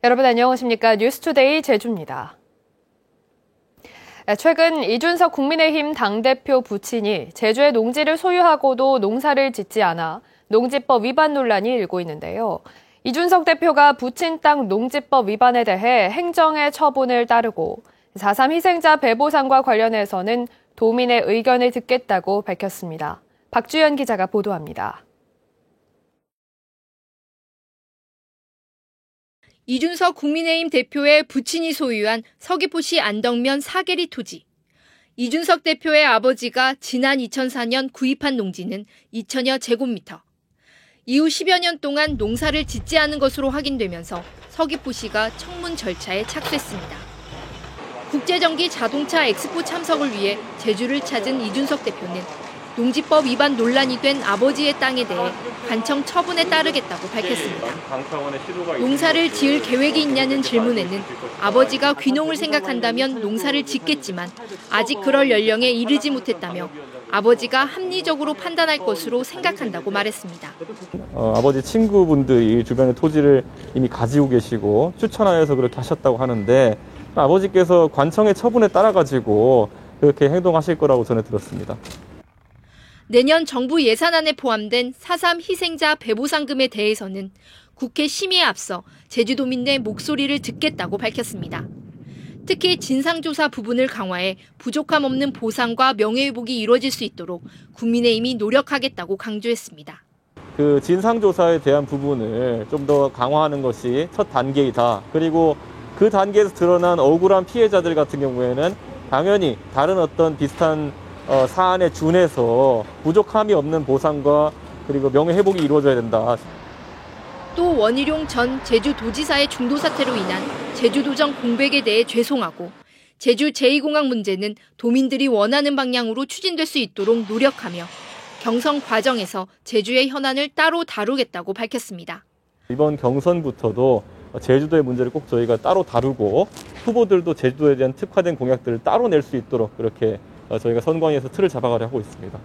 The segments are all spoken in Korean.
여러분 안녕하십니까? 뉴스투데이 제주입니다. 최근 이준석 국민의힘 당대표 부친이 제주의 농지를 소유하고도 농사를 짓지 않아 농지법 위반 논란이 일고 있는데요. 이준석 대표가 부친 땅 농지법 위반에 대해 행정의 처분을 따르고 4.3 희생자 배보상과 관련해서는 도민의 의견을 듣겠다고 밝혔습니다. 박주연 기자가 보도합니다. 이준석 국민의힘 대표의 부친이 소유한 서귀포시 안덕면 사계리 토지. 이준석 대표의 아버지가 지난 2004년 구입한 농지는 2,000여 제곱미터. 이후 10여 년 동안 농사를 짓지 않은 것으로 확인되면서 서귀포시가 청문 절차에 착수했습니다. 국제전기 자동차 엑스포 참석을 위해 제주를 찾은 이준석 대표는 농지법 위반 논란이 된 아버지의 땅에 대해 관청 처분에 따르겠다고 밝혔습니다. 농사를 지을 계획이 있냐는 질문에는 아버지가 귀농을 생각한다면 농사를 짓겠지만 아직 그럴 연령에 이르지 못했다며 아버지가 합리적으로 판단할 것으로 생각한다고 말했습니다. 아버지 친구분들이 주변에 토지를 이미 가지고 계시고 추천하여서 그렇게 하셨다고 하는데 아버지께서 관청의 처분에 따라가지고 그렇게 행동하실 거라고 전해 들었습니다. 내년 정부 예산안에 포함된 4.3 희생자 배보상금에 대해서는 국회 심의에 앞서 제주도민의 목소리를 듣겠다고 밝혔습니다. 특히 진상조사 부분을 강화해 부족함 없는 보상과 명예회복이 이루어질 수 있도록 국민의힘이 노력하겠다고 강조했습니다. 그 진상조사에 대한 부분을 좀 더 강화하는 것이 첫 단계이다. 그리고 그 단계에서 드러난 억울한 피해자들 같은 경우에는 당연히 다른 어떤 비슷한 사안에 준해서 부족함이 없는 보상과 그리고 명예회복이 이루어져야 된다. 또 원희룡 전 제주도지사의 중도 사태로 인한 제주도정 공백에 대해 죄송하고 제주 제2공항 문제는 도민들이 원하는 방향으로 추진될 수 있도록 노력하며 경선 과정에서 제주의 현안을 따로 다루겠다고 밝혔습니다. 이번 경선부터도 제주도의 문제를 꼭 저희가 따로 다루고 후보들도 제주도에 대한 특화된 공약들을 따로 낼 수 있도록 그렇게 저희가 선관위에서 틀을 잡아가려 하고 있습니다.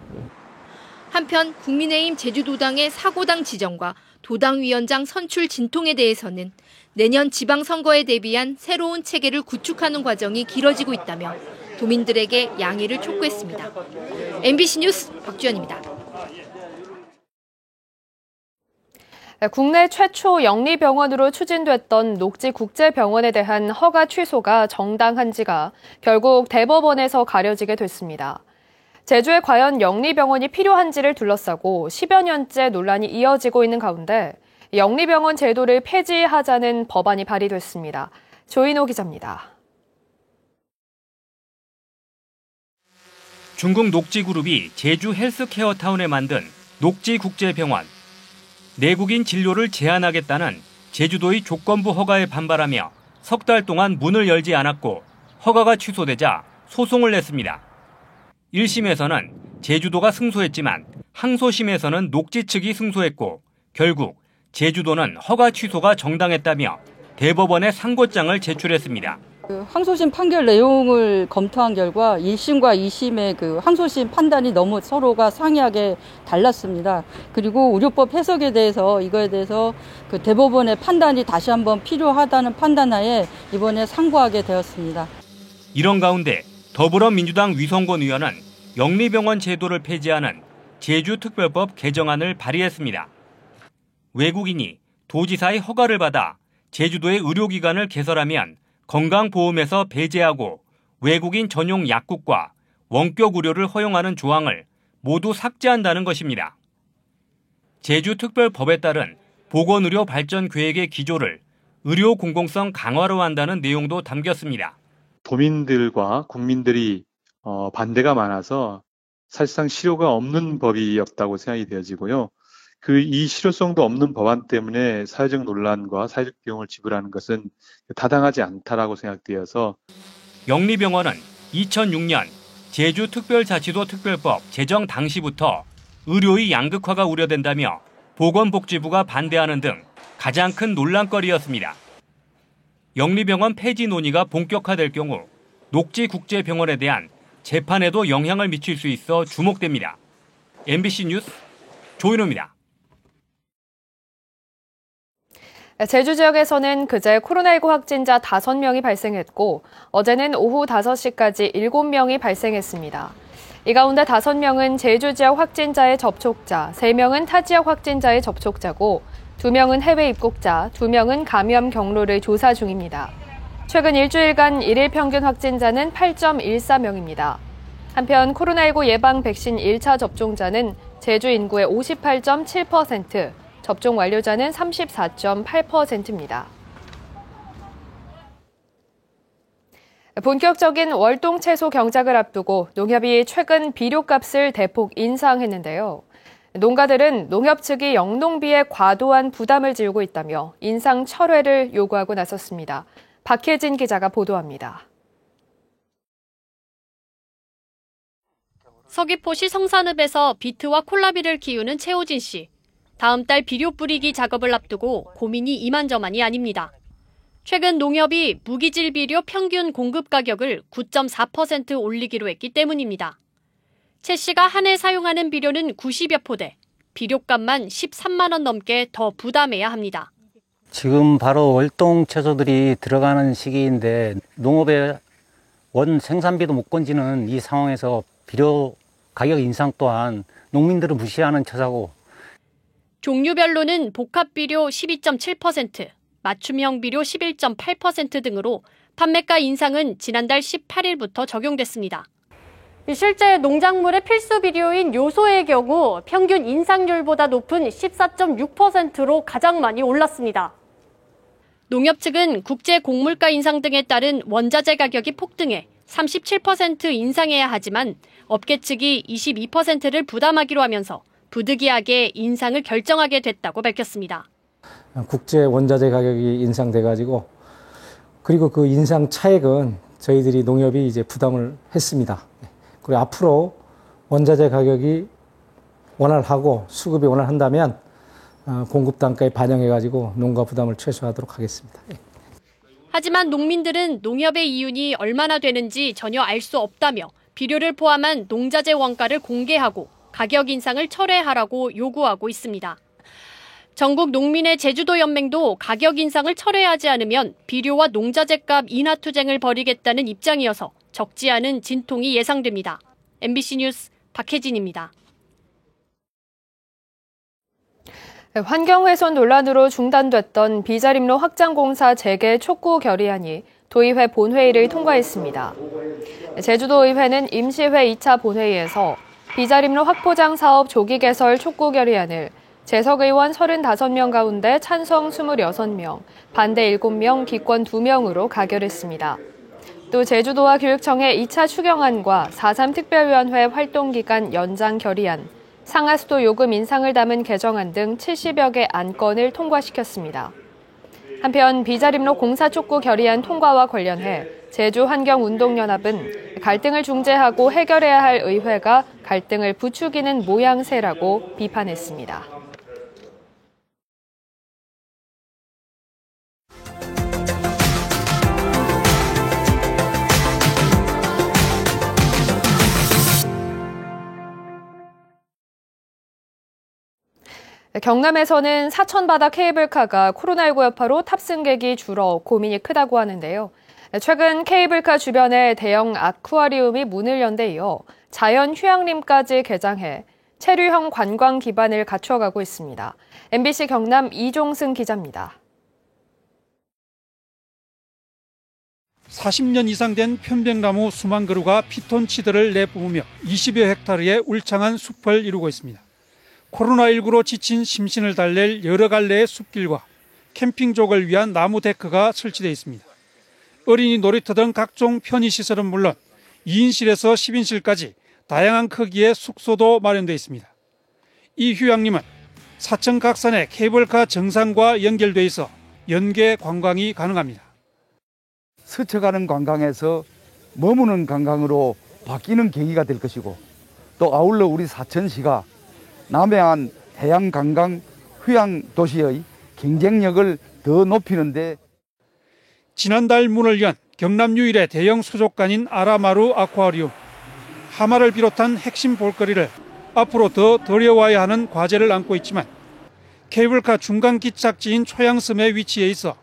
한편 국민의힘 제주도당의 사고당 지정과 도당위원장 선출 진통에 대해서는 내년 지방선거에 대비한 새로운 체계를 구축하는 과정이 길어지고 있다며 도민들에게 양해를 촉구했습니다. MBC 뉴스 박주연입니다. 국내 최초 영리병원으로 추진됐던 녹지국제병원에 대한 허가 취소가 정당한지가 결국 대법원에서 가려지게 됐습니다. 제주에 과연 영리병원이 필요한지를 둘러싸고 10여 년째 논란이 이어지고 있는 가운데 영리병원 제도를 폐지하자는 법안이 발의됐습니다. 조인호 기자입니다. 중국 녹지그룹이 제주 헬스케어타운에 만든 녹지국제병원. 내국인 진료를 제한하겠다는 제주도의 조건부 허가에 반발하며 석 달 동안 문을 열지 않았고 허가가 취소되자 소송을 냈습니다. 1심에서는 제주도가 승소했지만 항소심에서는 녹지 측이 승소했고 결국 제주도는 허가 취소가 정당했다며 대법원에 상고장을 제출했습니다. 항소심 판결 내용을 검토한 결과 1심과 2심의 항소심 판단이 너무 서로가 상이하게 달랐습니다. 그리고 의료법 해석에 대해서 이거에 대해서 대법원의 판단이 다시 한번 필요하다는 판단하에 이번에 상고하게 되었습니다. 이런 가운데 더불어민주당 위성권 의원은 영리병원 제도를 폐지하는 제주특별법 개정안을 발의했습니다. 외국인이 도지사의 허가를 받아 제주도의 의료기관을 개설하면 건강보험에서 배제하고 외국인 전용 약국과 원격 의료를 허용하는 조항을 모두 삭제한다는 것입니다. 제주특별법에 따른 보건의료 발전 계획의 기조를 의료 공공성 강화로 한다는 내용도 담겼습니다. 도민들과 국민들이 반대가 많아서 사실상 실효가 없는 법이었다고 생각이 되어지고요. 이 실효성도 없는 법안 때문에 사회적 논란과 사회적 비용을 지불하는 것은 타당하지 않다라고 생각되어서 영리병원은 2006년 제주특별자치도 특별법 제정 당시부터 의료의 양극화가 우려된다며 보건복지부가 반대하는 등 가장 큰 논란거리였습니다. 영리병원 폐지 논의가 본격화될 경우 녹지국제병원에 대한 재판에도 영향을 미칠 수 있어 주목됩니다. MBC 뉴스 조인호입니다. 제주 지역에서는 그제 코로나19 확진자 5명이 발생했고 어제는 오후 5시까지 7명이 발생했습니다. 이 가운데 5명은 제주 지역 확진자의 접촉자, 3명은 타 지역 확진자의 접촉자고 2명은 해외 입국자, 2명은 감염 경로를 조사 중입니다. 최근 일주일간 일일 평균 확진자는 8.14명입니다. 한편 코로나19 예방 백신 1차 접종자는 제주 인구의 58.7%, 접종 완료자는 34.8%입니다. 본격적인 월동 채소 경작을 앞두고 농협이 최근 비료값을 대폭 인상했는데요. 농가들은 농협 측이 영농비에 과도한 부담을 지우고 있다며 인상 철회를 요구하고 나섰습니다. 박혜진 기자가 보도합니다. 서귀포시 성산읍에서 비트와 콜라비를 키우는 최호진 씨. 다음 달 비료 뿌리기 작업을 앞두고 고민이 이만저만이 아닙니다. 최근 농협이 무기질 비료 평균 공급 가격을 9.4% 올리기로 했기 때문입니다. 최 씨가 한 해 사용하는 비료는 90여 포대, 비료값만 13만 원 넘게 더 부담해야 합니다. 지금 바로 월동 채소들이 들어가는 시기인데 농업의 원 생산비도 못 건지는 이 상황에서 비료 가격 인상 또한 농민들을 무시하는 처사고, 종류별로는 복합비료 12.7%, 맞춤형 비료 11.8% 등으로 판매가 인상은 지난달 18일부터 적용됐습니다. 실제 농작물의 필수 비료인 요소의 경우 평균 인상률보다 높은 14.6%로 가장 많이 올랐습니다. 농협 측은 국제 곡물가 인상 등에 따른 원자재 가격이 폭등해 37% 인상해야 하지만 업계 측이 22%를 부담하기로 하면서 부득이하게 인상을 결정하게 됐다고 밝혔습니다. 국제 원자재 가격이 인상돼가지고 그리고 그 인상 차액은 저희들이 농협이 이제 부담을 했습니다. 그리고 앞으로 원자재 가격이 원활하고 수급이 원활한다면 공급 단가에 반영해가지고 농가 부담을 최소화하도록 하겠습니다. 하지만 농민들은 농협의 이윤이 얼마나 되는지 전혀 알 수 없다며 비료를 포함한 농자재 원가를 공개하고 가격 인상을 철회하라고 요구하고 있습니다. 전국 농민의 제주도 연맹도 가격 인상을 철회하지 않으면 비료와 농자재값 인하 투쟁을 벌이겠다는 입장이어서 적지 않은 진통이 예상됩니다. MBC 뉴스 박혜진입니다. 환경훼손 논란으로 중단됐던 비자림로 확장공사 재개 촉구 결의안이 도의회 본회의를 통과했습니다. 제주도의회는 임시회 2차 본회의에서 비자림로 확포장 사업 조기 개설 촉구 결의안을 재석의원 35명 가운데 찬성 26명, 반대 7명, 기권 2명으로 가결했습니다. 또 제주도와 교육청의 2차 추경안과 4.3 특별위원회 활동기간 연장 결의안, 상하수도 요금 인상을 담은 개정안 등 70여 개 안건을 통과시켰습니다. 한편 비자림로 공사 촉구 결의안 통과와 관련해 제주환경운동연합은 갈등을 중재하고 해결해야 할 의회가 갈등을 부추기는 모양새라고 비판했습니다. 경남에서는 사천바다 케이블카가 코로나19 여파로 탑승객이 줄어 고민이 크다고 하는데요. 최근 케이블카 주변에 대형 아쿠아리움이 문을 연 데 이어 자연 휴양림까지 개장해 체류형 관광 기반을 갖춰가고 있습니다. MBC 경남 이종승 기자입니다. 40년 이상 된 편백나무 수만 그루가 피톤치드를 내뿜으며 20여 헥타르의 울창한 숲을 이루고 있습니다. 코로나19로 지친 심신을 달랠 여러 갈래의 숲길과 캠핑족을 위한 나무 데크가 설치되어 있습니다. 어린이 놀이터 등 각종 편의시설은 물론 2인실에서 10인실까지 다양한 크기의 숙소도 마련되어 있습니다. 이 휴양림은 사천 각산의 케이블카 정상과 연결되어 있어 연계 관광이 가능합니다. 스쳐가는 관광에서 머무는 관광으로 바뀌는 계기가 될 것이고 또 아울러 우리 사천시가 남해안 해양관광 휴양도시의 경쟁력을 더 높이는 데 지난달 문을 연 경남 유일의 대형 수족관인 아라마루 아쿠아리움. 하마를 비롯한 핵심 볼거리를 앞으로 더 들여와야 하는 과제를 안고 있지만 케이블카 중간 기착지인 초양섬에 위치해 있어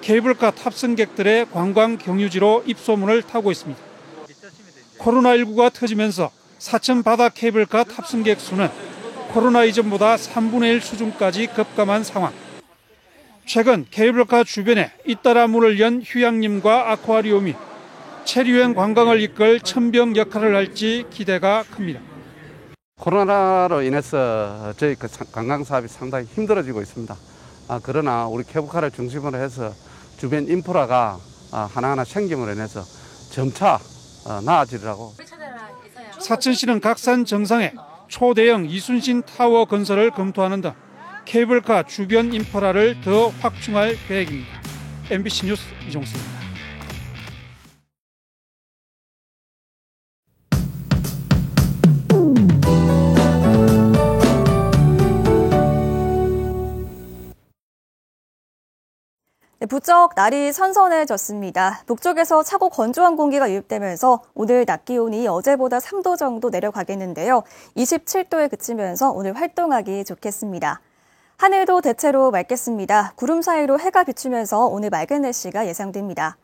케이블카 탑승객들의 관광 경유지로 입소문을 타고 있습니다. 코로나19가 터지면서 사천 바다 케이블카 탑승객 수는 코로나 이전보다 3분의 1 수준까지 급감한 상황. 최근 케이블카 주변에 잇따라 문을 연 휴양림과 아쿠아리움이 체류형 관광을 이끌 천병 역할을 할지 기대가 큽니다. 코로나로 인해서 저희 관광 사업이 상당히 힘들어지고 있습니다. 그러나 우리 케이블카를 중심으로 해서 주변 인프라가 하나하나 생김으로 인해서 점차 나아지리라고. 사천시는 각산 정상에 초대형 이순신 타워 건설을 검토하는 등 케이블카 주변 인프라를 더 확충할 계획입니다. MBC 뉴스 이종수입니다. 부쩍 날이 선선해졌습니다. 북쪽에서 차고 건조한 공기가 유입되면서 오늘 낮 기온이 어제보다 3도 정도 내려가겠는데요. 27도에 그치면서 오늘 활동하기 좋겠습니다. 하늘도 대체로 맑겠습니다. 구름 사이로 해가 비추면서 오늘 맑은 날씨가 예상됩니다.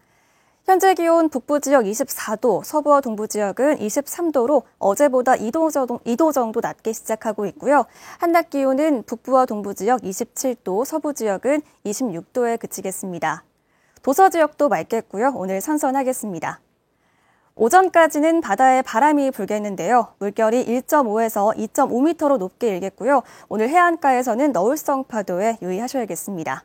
현재 기온 북부 지역 24도, 서부와 동부 지역은 23도로 어제보다 2도 정도 낮게 시작하고 있고요. 한낮 기온은 북부와 동부 지역 27도, 서부 지역은 26도에 그치겠습니다. 도서 지역도 맑겠고요. 오늘 선선하겠습니다. 오전까지는 바다에 바람이 불겠는데요. 물결이 1.5에서 2.5m로 높게 일겠고요. 오늘 해안가에서는 너울성 파도에 유의하셔야겠습니다.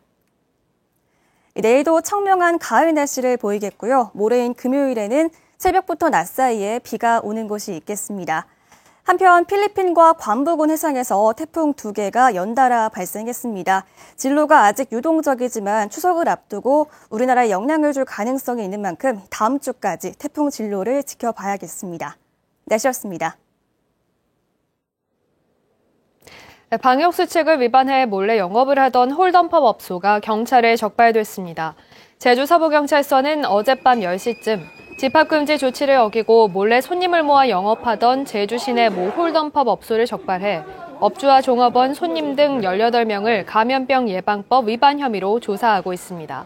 내일도 청명한 가을 날씨를 보이겠고요. 모레인 금요일에는 새벽부터 낮 사이에 비가 오는 곳이 있겠습니다. 한편 필리핀과 관부군 해상에서 태풍 2개가 연달아 발생했습니다. 진로가 아직 유동적이지만 추석을 앞두고 우리나라에 영향을 줄 가능성이 있는 만큼 다음 주까지 태풍 진로를 지켜봐야겠습니다. 날씨였습니다. 방역수칙을 위반해 몰래 영업을 하던 홀덤펍 업소가 경찰에 적발됐습니다. 제주 서부경찰서는 어젯밤 10시쯤 집합금지 조치를 어기고 몰래 손님을 모아 영업하던 제주 시내 모 홀덤펍 업소를 적발해 업주와 종업원, 손님 등 18명을 감염병 예방법 위반 혐의로 조사하고 있습니다.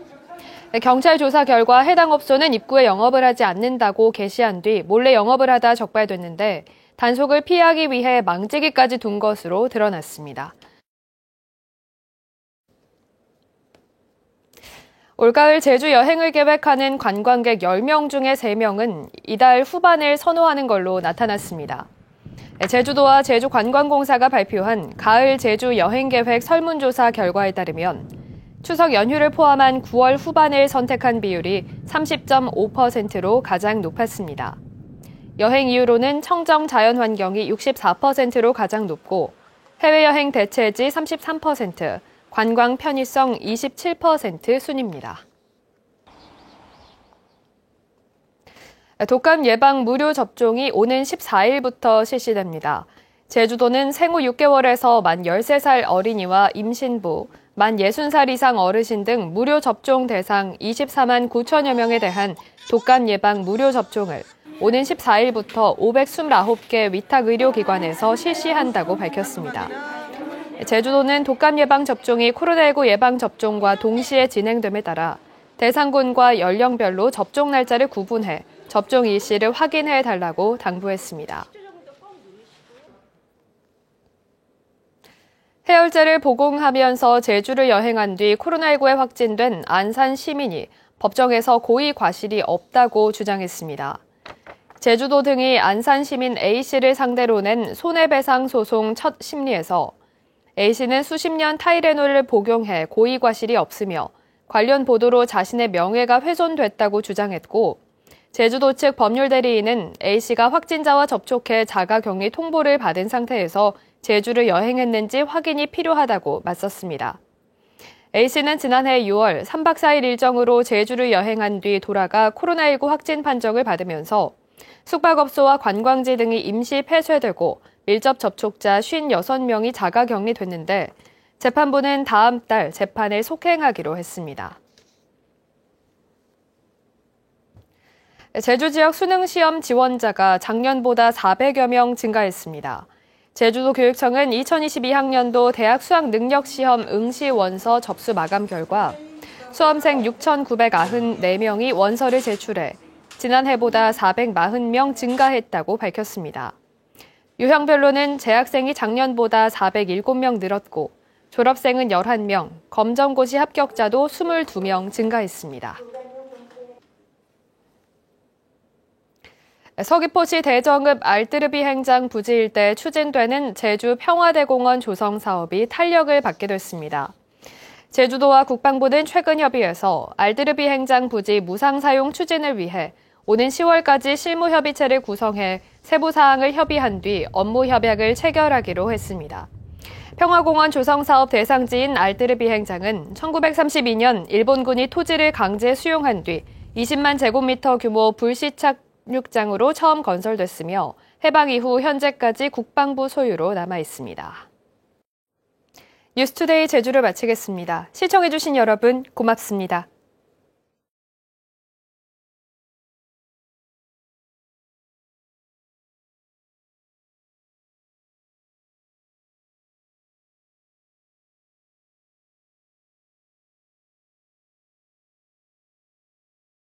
경찰 조사 결과 해당 업소는 입구에 영업을 하지 않는다고 게시한 뒤 몰래 영업을 하다 적발됐는데 단속을 피하기 위해 망치기까지 둔 것으로 드러났습니다. 올가을 제주 여행을 계획하는 관광객 10명 중에 3명은 이달 후반을 선호하는 걸로 나타났습니다. 제주도와 제주관광공사가 발표한 가을 제주 여행계획 설문조사 결과에 따르면 추석 연휴를 포함한 9월 후반을 선택한 비율이 30.5%로 가장 높았습니다. 여행 이유로는 청정 자연환경이 64%로 가장 높고 해외여행 대체지 33%, 관광 편의성 27% 순입니다. 독감 예방 무료 접종이 오는 14일부터 실시됩니다. 제주도는 생후 6개월에서 만 13살 어린이와 임신부, 만 60살 이상 어르신 등 무료 접종 대상 24만 9천여 명에 대한 독감 예방 무료 접종을 오는 14일부터 529개 위탁 의료기관에서 실시한다고 밝혔습니다. 제주도는 독감 예방 접종이 코로나19 예방 접종과 동시에 진행됨에 따라 대상군과 연령별로 접종 날짜를 구분해 접종 일시를 확인해 달라고 당부했습니다. 해열제를 복용하면서 제주를 여행한 뒤 코로나19에 확진된 안산 시민이 법정에서 고의 과실이 없다고 주장했습니다. 제주도 등이 안산 시민 A씨를 상대로 낸 손해배상 소송 첫 심리에서 A씨는 수십 년 타이레놀을 복용해 고의 과실이 없으며 관련 보도로 자신의 명예가 훼손됐다고 주장했고 제주도 측 법률대리인은 A씨가 확진자와 접촉해 자가격리 통보를 받은 상태에서 제주를 여행했는지 확인이 필요하다고 맞섰습니다. A씨는 지난해 6월 3박 4일 일정으로 제주를 여행한 뒤 돌아가 코로나19 확진 판정을 받으면서 숙박업소와 관광지 등이 임시 폐쇄되고 밀접 접촉자 56명이 자가격리됐는데 재판부는 다음 달 재판을 속행하기로 했습니다. 제주 지역 수능시험 지원자가 작년보다 400여 명 증가했습니다. 제주도 교육청은 2022학년도 대학 수학능력시험 응시 원서 접수 마감 결과 수험생 6,994명이 원서를 제출해 지난해보다 440명 증가했다고 밝혔습니다. 유형별로는 재학생이 작년보다 407명 늘었고 졸업생은 11명, 검정고시 합격자도 22명 증가했습니다. 서귀포시 대정읍 알뜨르비 행장 부지 일대 추진되는 제주 평화대공원 조성 사업이 탄력을 받게 됐습니다. 제주도와 국방부는 최근 협의해서 알뜨르비 행장 부지 무상 사용 추진을 위해 오는 10월까지 실무협의체를 구성해 세부 사항을 협의한 뒤 업무 협약을 체결하기로 했습니다. 평화공원 조성 사업 대상지인 알뜨르비 행장은 1932년 일본군이 토지를 강제 수용한 뒤 20만 제곱미터 규모 불시착륙장으로 처음 건설됐으며 해방 이후 현재까지 국방부 소유로 남아 있습니다. 뉴스투데이 제주를 마치겠습니다. 시청해주신 여러분 고맙습니다.